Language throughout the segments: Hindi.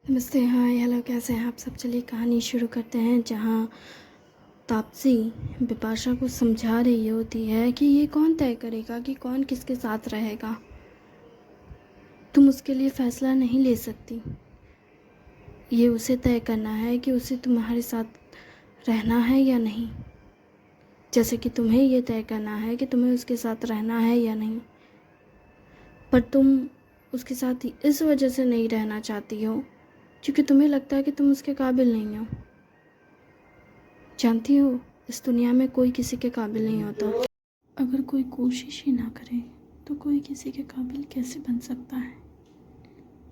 नमस्ते, हाय, हेलो, कैसे हैं आप सब। चलिए कहानी शुरू करते हैं, जहाँ तापसी बिपाशा को समझा रही होती है कि ये कौन तय करेगा कि कौन किसके साथ रहेगा। तुम उसके लिए फ़ैसला नहीं ले सकती। ये उसे तय करना है कि उसे तुम्हारे साथ रहना है या नहीं, जैसे कि तुम्हें ये तय करना है कि तुम्हें उसके साथ रहना है या नहीं। पर तुम उसके साथ इस वजह से नहीं रहना चाहती हो क्योंकि तुम्हें लगता है कि तुम उसके काबिल नहीं हो। जानती हो, इस दुनिया में कोई किसी के काबिल नहीं होता। अगर कोई कोशिश ही ना करे तो कोई किसी के काबिल कैसे बन सकता है।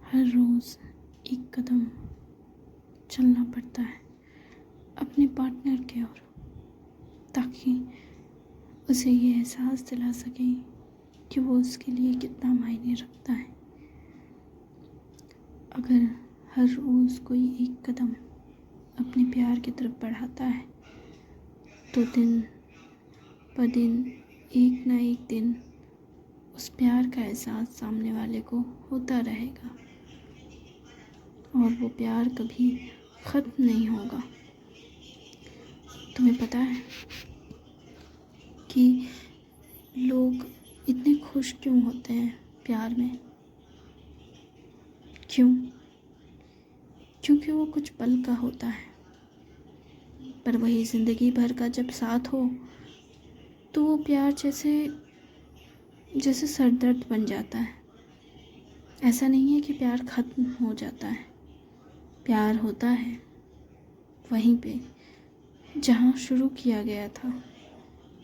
हर रोज़ एक कदम चलना पड़ता है अपने पार्टनर की ओर, ताकि उसे ये एहसास दिला सके कि वो उसके लिए कितना मायने रखता है। अगर हर रोज़ कोई एक कदम अपने प्यार की तरफ बढ़ाता है तो दिन पर दिन, एक ना एक दिन, उस प्यार का एहसास सामने वाले को होता रहेगा और वो प्यार कभी ख़त्म नहीं होगा। तुम्हें पता है कि लोग इतने खुश क्यों होते हैं प्यार में? क्यों? क्योंकि वो कुछ पल का होता है, पर वही ज़िंदगी भर का जब साथ हो तो वो प्यार जैसे जैसे सरदर्द बन जाता है। ऐसा नहीं है कि प्यार ख़त्म हो जाता है, प्यार होता है वहीं पे जहाँ शुरू किया गया था।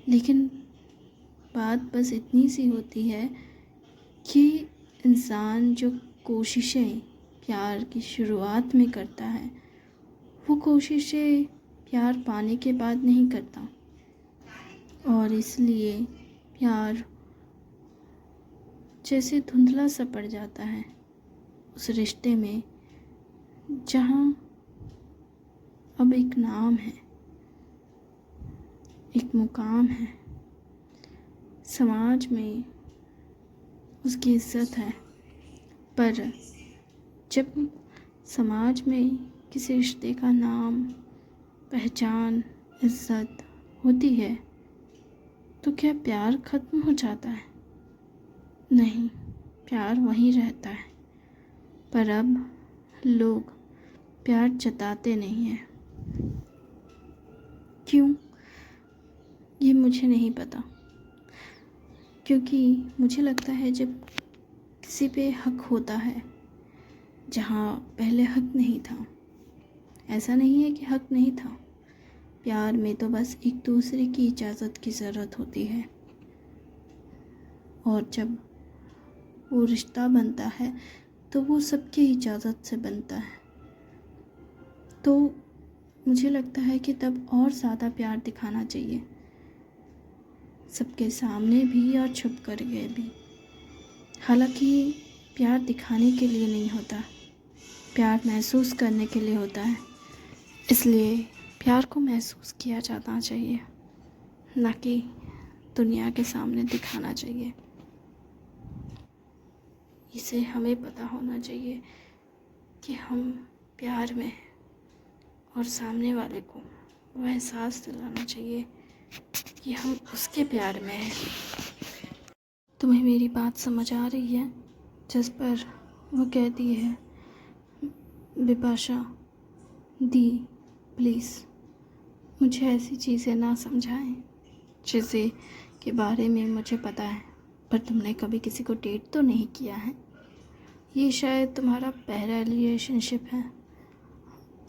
लेकिन बात बस इतनी सी होती है कि इंसान जो कोशिशें प्यार की शुरुआत में करता है, वो कोशिशें प्यार पाने के बाद नहीं करता। और इसलिए प्यार जैसे धुंधला सा पड़ जाता है उस रिश्ते में, जहाँ अब एक नाम है, एक मुकाम है, समाज में उसकी इज्जत है। पर जब समाज में किसी रिश्ते का नाम, पहचान, इज्जत होती है तो क्या प्यार ख़त्म हो जाता है? नहीं, प्यार वहीं रहता है। पर अब लोग प्यार जताते नहीं हैं। क्यों? ये मुझे नहीं पता, क्योंकि मुझे लगता है जब किसी पे हक होता है जहाँ पहले हक नहीं था। ऐसा नहीं है कि हक नहीं था, प्यार में तो बस एक दूसरे की इजाज़त की ज़रूरत होती है। और जब वो रिश्ता बनता है तो वो सबकी इजाज़त से बनता है। तो मुझे लगता है कि तब और ज़्यादा प्यार दिखाना चाहिए, सबके सामने भी और छुप कर के भी। हालांकि प्यार दिखाने के लिए नहीं होता, प्यार महसूस करने के लिए होता है। इसलिए प्यार को महसूस किया जाना चाहिए, ना कि दुनिया के सामने दिखाना चाहिए। इसे हमें पता होना चाहिए कि हम प्यार में हैं और सामने वाले को वह एहसास दिलाना चाहिए कि हम उसके प्यार में हैं। तुम्हें मेरी बात समझ आ रही है? जिस पर वो कहती है, बिपाशा दी, प्लीज़ मुझे ऐसी चीज़ें ना समझाएं जिसे के बारे में मुझे पता है, पर तुमने कभी किसी को डेट तो नहीं किया है। ये शायद तुम्हारा पहला रिलेशनशिप है।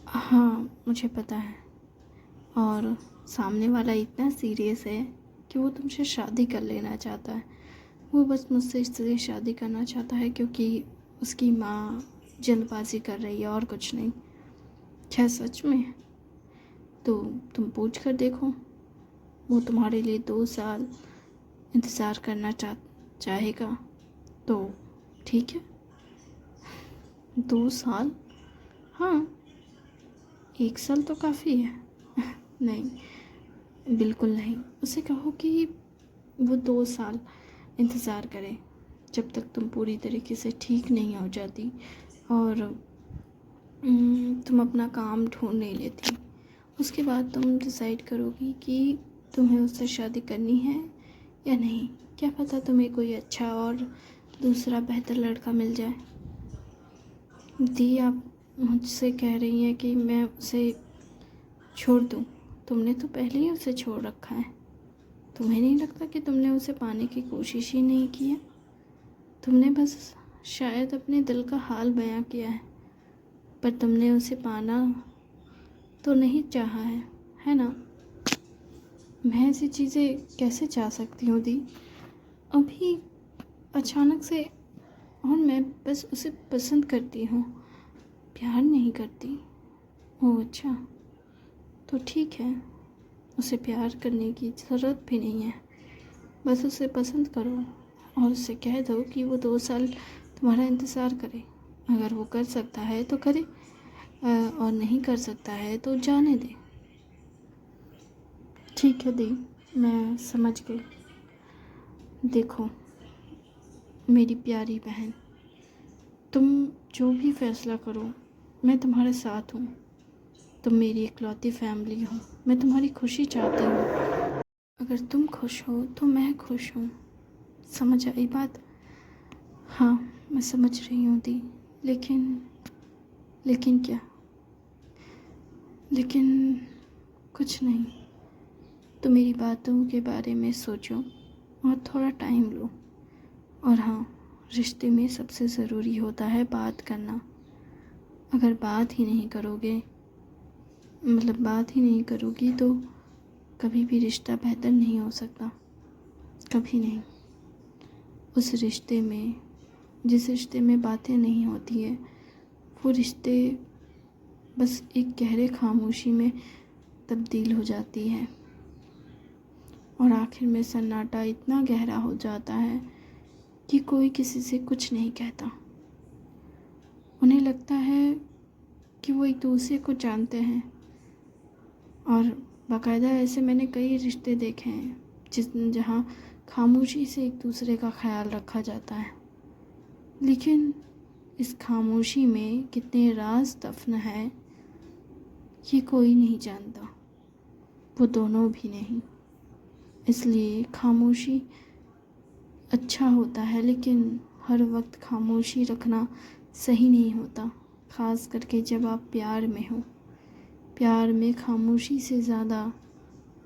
हाँ, मुझे पता है। और सामने वाला इतना सीरियस है कि वो तुमसे शादी कर लेना चाहता है। वो बस मुझसे इसलिए शादी करना चाहता है क्योंकि उसकी माँ जल्दबाजी कर रही है और कुछ नहीं। क्या सच में? तो तुम पूछ कर देखो, वो तुम्हारे लिए 2 साल इंतज़ार करना चाहेगा तो ठीक है। 2 साल? हाँ, 1 साल तो काफ़ी है। नहीं, बिल्कुल नहीं। उसे कहो कि वो 2 साल इंतज़ार करे, जब तक तुम पूरी तरीके से ठीक नहीं हो जाती और तुम अपना काम ढूंढ नहीं लेती। उसके बाद तुम डिसाइड करोगी कि तुम्हें उससे शादी करनी है या नहीं। क्या पता तुम्हें कोई अच्छा और दूसरा बेहतर लड़का मिल जाए। दी, आप मुझसे कह रही हैं कि मैं उसे छोड़ दूँ। तुमने तो पहले ही उसे छोड़ रखा है। तुम्हें नहीं लगता कि तुमने उसे पाने की कोशिश ही नहीं की है? तुमने बस शायद अपने दिल का हाल बयां किया है, पर तुमने उसे पाना तो नहीं चाहा है ना? मैं ऐसी चीज़ें कैसे चाह सकती हूँ दी, अभी अचानक से। और मैं बस उसे पसंद करती हूँ, प्यार नहीं करती। ओह अच्छा, तो ठीक है, उसे प्यार करने की ज़रूरत भी नहीं है। बस उसे पसंद करो और उससे कह दो कि वो 2 साल तुम्हारा इंतज़ार करे। अगर वो कर सकता है तो करे, और नहीं कर सकता है तो जाने दे। ठीक है दी, मैं समझ गई। देखो मेरी प्यारी बहन, तुम जो भी फैसला करो मैं तुम्हारे साथ हूँ। तुम मेरी इकलौती फैमिली हो, मैं तुम्हारी खुशी चाहती हूँ। अगर तुम खुश हो तो मैं खुश हूँ। समझ आई बात? हाँ, मैं समझ रही हूँ दी, लेकिन क्या? लेकिन कुछ नहीं। तो मेरी बातों के बारे में सोचो और थोड़ा टाइम लो। और हाँ, रिश्ते में सबसे ज़रूरी होता है बात करना। अगर बात ही नहीं करोगे, मतलब बात ही नहीं करोगी, तो कभी भी रिश्ता बेहतर नहीं हो सकता, कभी नहीं। उस रिश्ते में, जिस रिश्ते में बातें नहीं होती है, वो रिश्ते बस एक गहरे खामोशी में तब्दील हो जाती है। और आखिर में सन्नाटा इतना गहरा हो जाता है कि कोई किसी से कुछ नहीं कहता। उन्हें लगता है कि वो एक दूसरे को जानते हैं। और बाकायदा ऐसे मैंने कई रिश्ते देखे हैं जहाँ खामोशी से एक दूसरे का ख्याल रखा जाता है, लेकिन इस खामोशी में कितने राज दफन है ये कोई नहीं जानता, वो दोनों भी नहीं। इसलिए खामोशी अच्छा होता है, लेकिन हर वक्त खामोशी रखना सही नहीं होता, ख़ास करके जब आप प्यार में हो। प्यार में खामोशी से ज़्यादा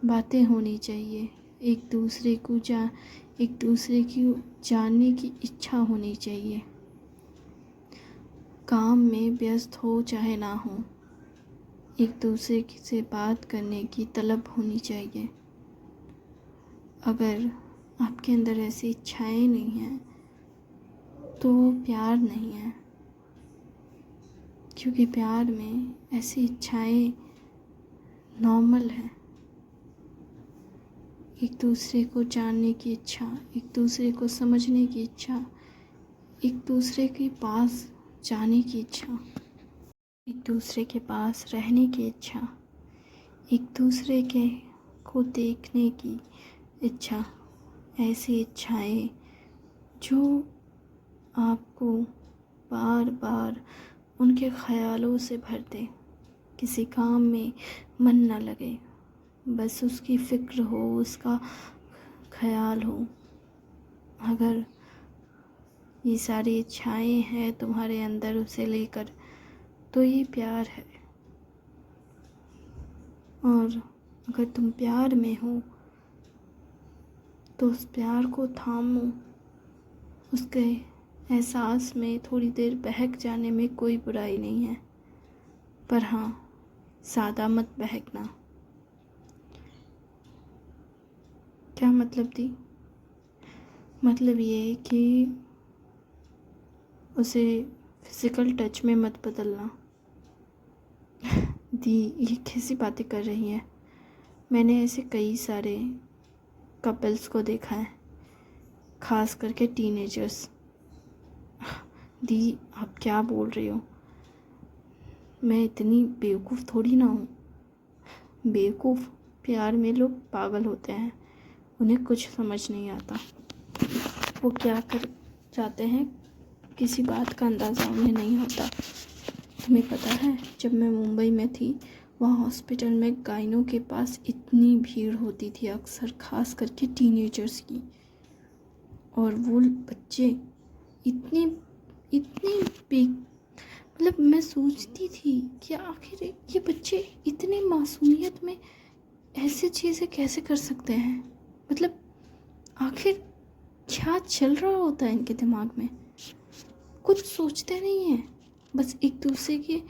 बातें होनी चाहिए। एक दूसरे की जानने की इच्छा होनी चाहिए। काम में व्यस्त हो चाहे ना हो, एक दूसरे से बात करने की तलब होनी चाहिए। अगर आपके अंदर ऐसी इच्छाएं नहीं हैं तो वो प्यार नहीं है, क्योंकि प्यार में ऐसी इच्छाएं नॉर्मल है। एक दूसरे को जानने की इच्छा, एक दूसरे को समझने की इच्छा, एक दूसरे के पास जाने की इच्छा, एक दूसरे के पास रहने की इच्छा, एक दूसरे के को देखने की इच्छा, ऐसी इच्छाएं जो आपको बार बार उनके ख़यालों से भर दे। किसी काम में मन न लगे, बस उसकी फ़िक्र हो, उसका ख्याल हो। अगर ये सारी इच्छाएं हैं तुम्हारे अंदर उसे लेकर, तो ये प्यार है। और अगर तुम प्यार में हो तो उस प्यार को थामो। उसके एहसास में थोड़ी देर बहक जाने में कोई बुराई नहीं है, पर हाँ, ज़्यादा मत बहकना। क्या मतलब दी? मतलब ये कि उसे फिज़िकल टच में मत बदलना। दी, ये कैसी बातें कर रही हैं? मैंने ऐसे कई सारे कपल्स को देखा है, ख़ास करके टीनेजर्स। दी, आप क्या बोल रही हो? मैं इतनी बेवकूफ़ थोड़ी ना हूँ। बेवकूफ़, प्यार में लोग पागल होते हैं, उन्हें कुछ समझ नहीं आता। वो क्या कर जाते हैं किसी बात का अंदाज़ा उन्हें नहीं होता। तुम्हें पता है, जब मैं मुंबई में थी, वहाँ हॉस्पिटल में गाइनों के पास इतनी भीड़ होती थी, अक्सर खास करके टीनेजर्स की। और वो बच्चे इतने इतने मतलब मैं सोचती थी कि आखिर ये बच्चे इतने मासूमियत में ऐसी चीज़ें कैसे कर सकते हैं। मतलब आखिर क्या चल रहा होता है इनके दिमाग में। कुछ सोचते नहीं हैं, बस एक दूसरे के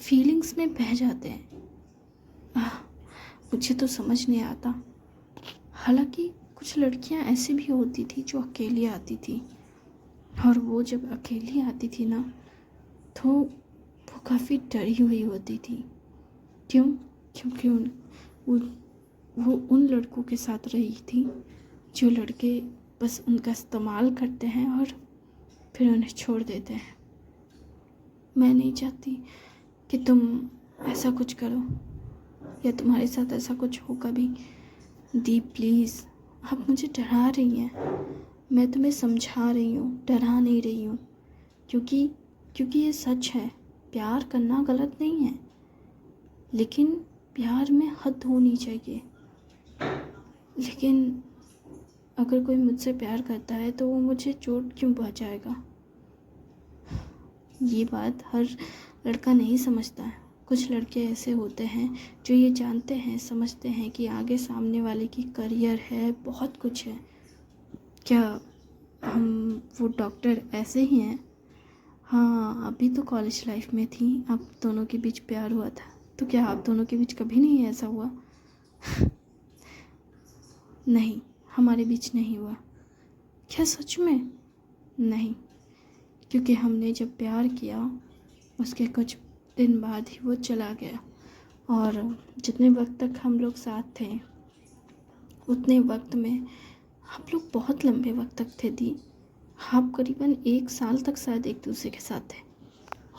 फीलिंग्स में बह जाते हैं। मुझे तो समझ नहीं आता। हालांकि कुछ लड़कियां ऐसी भी होती थी जो अकेली आती थी, और वो जब अकेली आती थी ना, तो वो काफ़ी डरी हुई होती थी। क्यों? क्योंकि वो उन लड़कों के साथ रही थी जो लड़के बस उनका इस्तेमाल करते हैं और फिर उन्हें छोड़ देते हैं। मैं नहीं चाहती कि तुम ऐसा कुछ करो या तुम्हारे साथ ऐसा कुछ हो कभी। दी प्लीज़, आप मुझे डरा रही हैं। मैं तुम्हें समझा रही हूँ, डरा नहीं रही हूँ। क्योंकि ये सच है, प्यार करना गलत नहीं है, लेकिन प्यार में हद होनी चाहिए। लेकिन अगर कोई मुझसे प्यार करता है तो वो मुझे चोट क्यों पहुँचाएगा? ये बात हर लड़का नहीं समझता है। कुछ लड़के ऐसे होते हैं जो ये जानते हैं, समझते हैं कि आगे सामने वाले की करियर है, बहुत कुछ है। क्या हम वो डॉक्टर ऐसे ही हैं? हाँ, अभी तो कॉलेज लाइफ में थी, आप दोनों के बीच प्यार हुआ था, तो क्या आप दोनों के बीच कभी नहीं ऐसा हुआ? नहीं, हमारे बीच नहीं हुआ। क्या सच में? नहीं, क्योंकि हमने जब प्यार किया उसके कुछ दिन बाद ही वो चला गया। और जितने वक्त तक हम लोग साथ थे, उतने वक्त में हम लोग बहुत लंबे वक्त तक थे दी। आप करीबन 1 साल तक शायद एक दूसरे के साथ थे,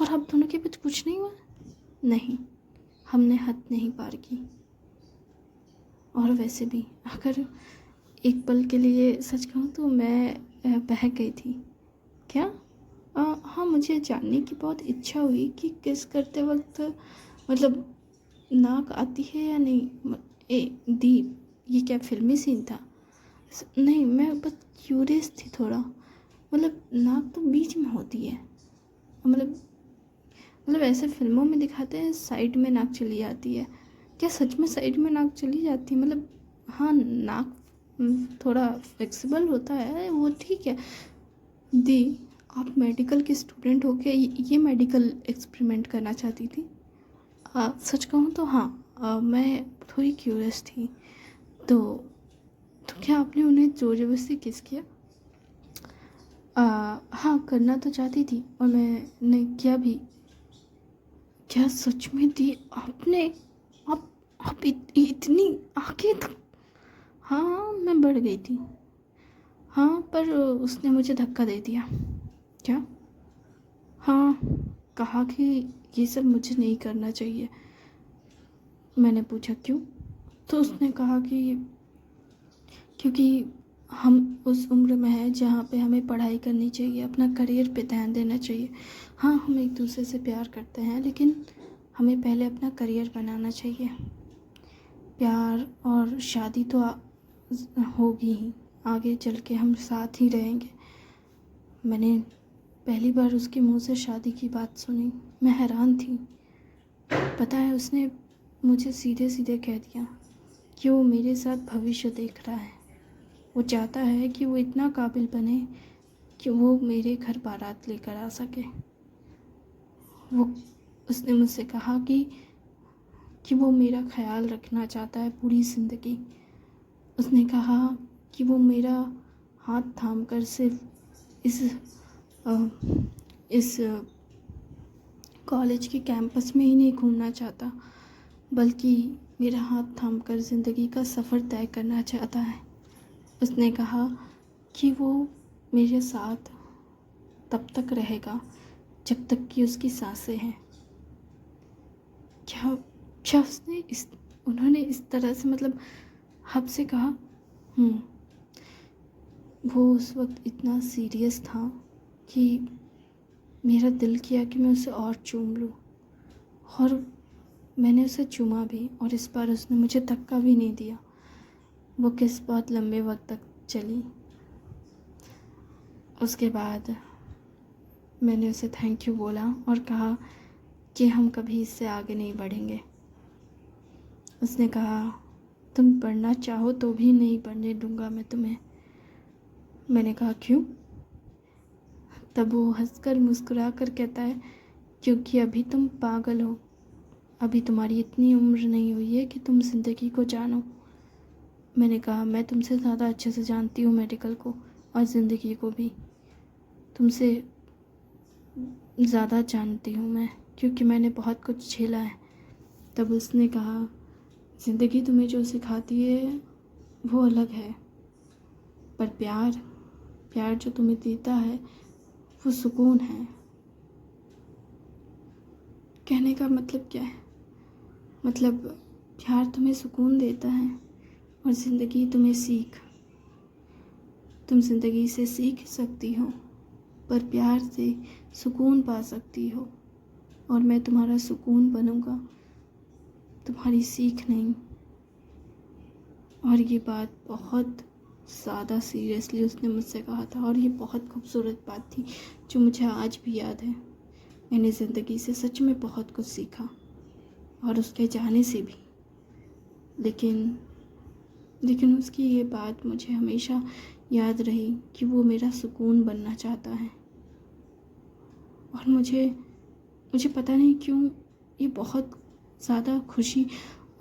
और आप दोनों के बीच कुछ नहीं हुआ? नहीं, हमने हद नहीं पार की। और वैसे भी अगर एक पल के लिए सच कहूँ तो मैं बह गई थी। क्या? हाँ, मुझे जानने की बहुत इच्छा हुई कि किस करते वक्त मतलब नाक आती है या नहीं। दीप, ये क्या फिल्मी सीन था? नहीं, मैं बस क्यूरियस थी थोड़ा। मतलब नाक तो बीच में होती है, मतलब ऐसे फिल्मों में दिखाते हैं साइड में नाक चली जाती है। क्या सच में साइड में नाक चली जाती है? मतलब हाँ, नाक थोड़ा फ्लेक्सिबल होता है, वो ठीक है। दी, आप मेडिकल की स्टूडेंट हो के ये मेडिकल एक्सपेरिमेंट करना चाहती थी? सच कहूँ तो हाँ, मैं थोड़ी क्यूरियस थी। तो क्या आपने उन्हें ज़ोर ज़बरदस्ती किस किया? हाँ, करना तो चाहती थी और मैंने किया भी। क्या सच में दी आपने? आप इतनी आगे तक? हाँ, मैं बढ़ गई थी। हाँ, पर उसने मुझे धक्का दे दिया। क्या? हाँ, कहा कि ये सब मुझे नहीं करना चाहिए। मैंने पूछा क्यों? तो उसने कहा कि क्योंकि हम उस उम्र में हैं जहाँ पे हमें पढ़ाई करनी चाहिए, अपना करियर पे ध्यान देना चाहिए। हाँ, हम एक दूसरे से प्यार करते हैं, लेकिन हमें पहले अपना करियर बनाना चाहिए। प्यार और शादी तो होगी ही, आगे चल के हम साथ ही रहेंगे। मैंने पहली बार उसके मुंह से शादी की बात सुनी, मैं हैरान थी। पता है, उसने मुझे सीधे सीधे कह दिया कि वो मेरे साथ भविष्य देख रहा है। वो चाहता है कि वो इतना काबिल बने कि वो मेरे घर बारात लेकर आ सके। उसने मुझसे कहा कि वो मेरा ख्याल रखना चाहता है पूरी ज़िंदगी। उसने कहा कि वो मेरा हाथ थाम कर सिर्फ इस कॉलेज के कैंपस में ही नहीं घूमना चाहता, बल्कि मेरा हाथ थाम कर ज़िंदगी का सफ़र तय करना चाहता है। उसने कहा कि वो मेरे साथ तब तक रहेगा जब तक कि उसकी सांसें हैं। क्या क्या उन्होंने इस तरह से मतलब हद से कहा? वो उस वक्त इतना सीरियस था कि मेरा दिल किया कि मैं उसे और चूम लूँ, और मैंने उसे चूमा भी, और इस बार उसने मुझे धक्का भी नहीं दिया। वो किस बहुत लंबे वक्त तक चली। उसके बाद मैंने उसे थैंक यू बोला और कहा कि हम कभी इससे आगे नहीं बढ़ेंगे। उसने कहा, तुम पढ़ना चाहो तो भी नहीं पढ़ने दूंगा मैं तुम्हें। मैंने कहा, क्यों? तब वो हंसकर मुस्कुरा कर कहता है, क्योंकि अभी तुम पागल हो, अभी तुम्हारी इतनी उम्र नहीं हुई है कि तुम ज़िंदगी को जानो। मैंने कहा, मैं तुमसे ज़्यादा अच्छे से जानती हूँ मेडिकल को और ज़िंदगी को भी। तुमसे ज़्यादा जानती हूँ मैं, क्योंकि मैंने बहुत कुछ झेला है। तब उसने कहा, ज़िंदगी तुम्हें जो सिखाती है वो अलग है, पर प्यार जो तुम्हें देता है वो सुकून है। कहने का मतलब क्या है? मतलब प्यार तुम्हें सुकून देता है और ज़िंदगी तुम्हें सीख। तुम ज़िंदगी से सीख सकती हो, पर प्यार से सुकून पा सकती हो, और मैं तुम्हारा सुकून बनूंगा, तुम्हारी सीख नहीं। और ये बात बहुत ज़्यादा सीरियसली उसने मुझसे कहा था, और ये बहुत खूबसूरत बात थी जो मुझे आज भी याद है। मैंने ज़िंदगी से सच में बहुत कुछ सीखा, और उसके जाने से भी। लेकिन उसकी ये बात मुझे हमेशा याद रही कि वो मेरा सुकून बनना चाहता है। और मुझे पता नहीं क्यों ये बहुत ज़्यादा खुशी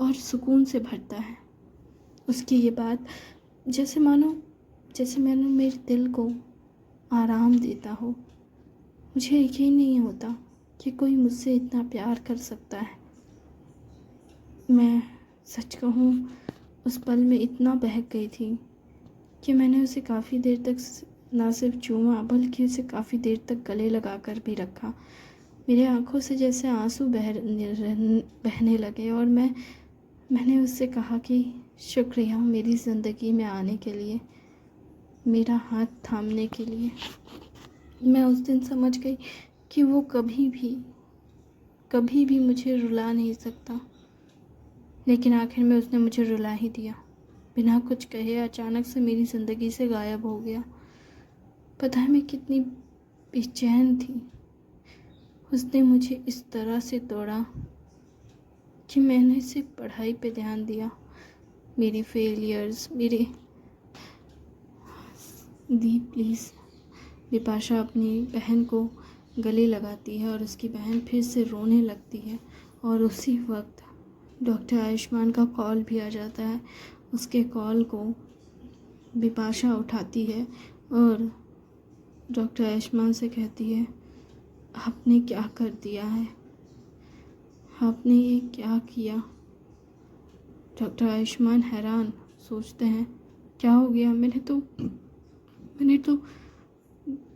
और सुकून से भरता है। उसकी ये बात जैसे मानो मेरे दिल को आराम देता हो। मुझे यकीन नहीं होता कि कोई मुझसे इतना प्यार कर सकता है। मैं सच कहूँ, उस पल में इतना बहक गई थी कि मैंने उसे काफ़ी देर तक ना सिर्फ चूमा, बल्कि उसे काफ़ी देर तक गले लगा कर भी रखा। मेरे आंखों से जैसे आंसू बहने लगे, और मैंने उससे कहा कि शुक्रिया मेरी ज़िंदगी में आने के लिए, मेरा हाथ थामने के लिए। मैं उस दिन समझ गई कि वो कभी भी मुझे रुला नहीं सकता। लेकिन आखिर में उसने मुझे रुला ही दिया। बिना कुछ कहे अचानक से मेरी ज़िंदगी से गायब हो गया। पता है मैं कितनी बेचैन थी। उसने मुझे इस तरह से तोड़ा कि मैंने सिर्फ पढ़ाई पे ध्यान दिया। मेरी फेलियर्स, मेरे दी प्लीज़। बिपाशा अपनी बहन को गले लगाती है और उसकी बहन फिर से रोने लगती है, और उसी वक्त डॉक्टर आयुष्मान का कॉल भी आ जाता है। उसके कॉल को बिपाशा उठाती है और डॉक्टर आयुष्मान से कहती है, आपने क्या कर दिया है, आपने ये क्या किया? डॉक्टर आयुष्मान हैरान, सोचते हैं क्या हो गया। मैंने तो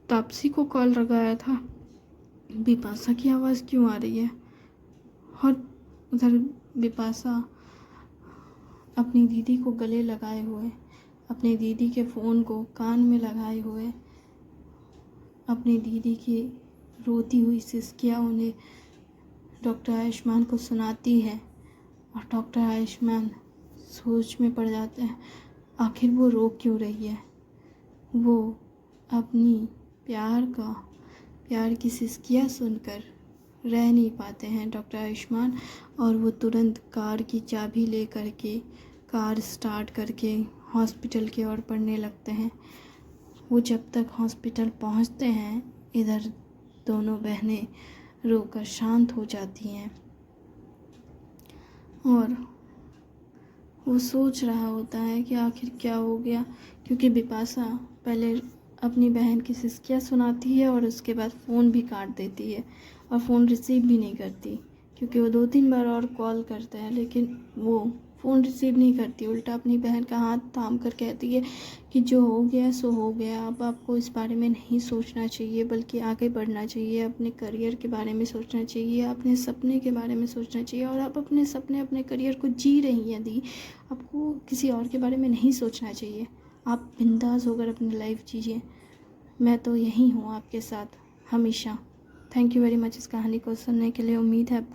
तापसी को कॉल लगाया था, बिपाशा की आवाज़ क्यों आ रही है? और उधर बिपाशा अपनी दीदी को गले लगाए हुए, अपनी दीदी के फ़ोन को कान में लगाए हुए, अपनी दीदी की रोती हुई सिसकियाँ उन्हें डॉक्टर आयुष्मान को सुनाती है। और डॉक्टर आयुष्मान सोच में पड़ जाते हैं, आखिर वो रो क्यों रही है। वो अपनी प्यार की सिसकियाँ सुनकर रह नहीं पाते हैं डॉक्टर आयुष्मान, और वो तुरंत कार की चाबी ले करके कार स्टार्ट करके हॉस्पिटल की ओर बढ़ने लगते हैं। वो जब तक हॉस्पिटल पहुंचते हैं, इधर दोनों बहनें रोकर शांत हो जाती हैं, और वो सोच रहा होता है कि आखिर क्या हो गया, क्योंकि बिपाशा पहले अपनी बहन की सिसकियाँ सुनाती है और उसके बाद फ़ोन भी काट देती है, और फ़ोन रिसीव भी नहीं करती, क्योंकि वो 2-3 बार और कॉल करते हैं लेकिन वो फ़ोन रिसीव नहीं करती। उल्टा अपनी बहन का हाथ थाम कर कहती है कि जो हो गया सो हो गया, अब आपको इस बारे में नहीं सोचना चाहिए, बल्कि आगे बढ़ना चाहिए, अपने करियर के बारे में सोचना चाहिए, अपने सपने के बारे में सोचना चाहिए। और आप अपने सपने, अपने करियर को जी रही हैं दी, आपको किसी और के बारे में नहीं सोचना चाहिए। आप बिंदास होकर अपनी लाइफ जीजिए। मैं तो यहीं हूँ आपके साथ हमेशा। थैंक यू वेरी मच इस कहानी को सुनने के लिए। उम्मीद है आपको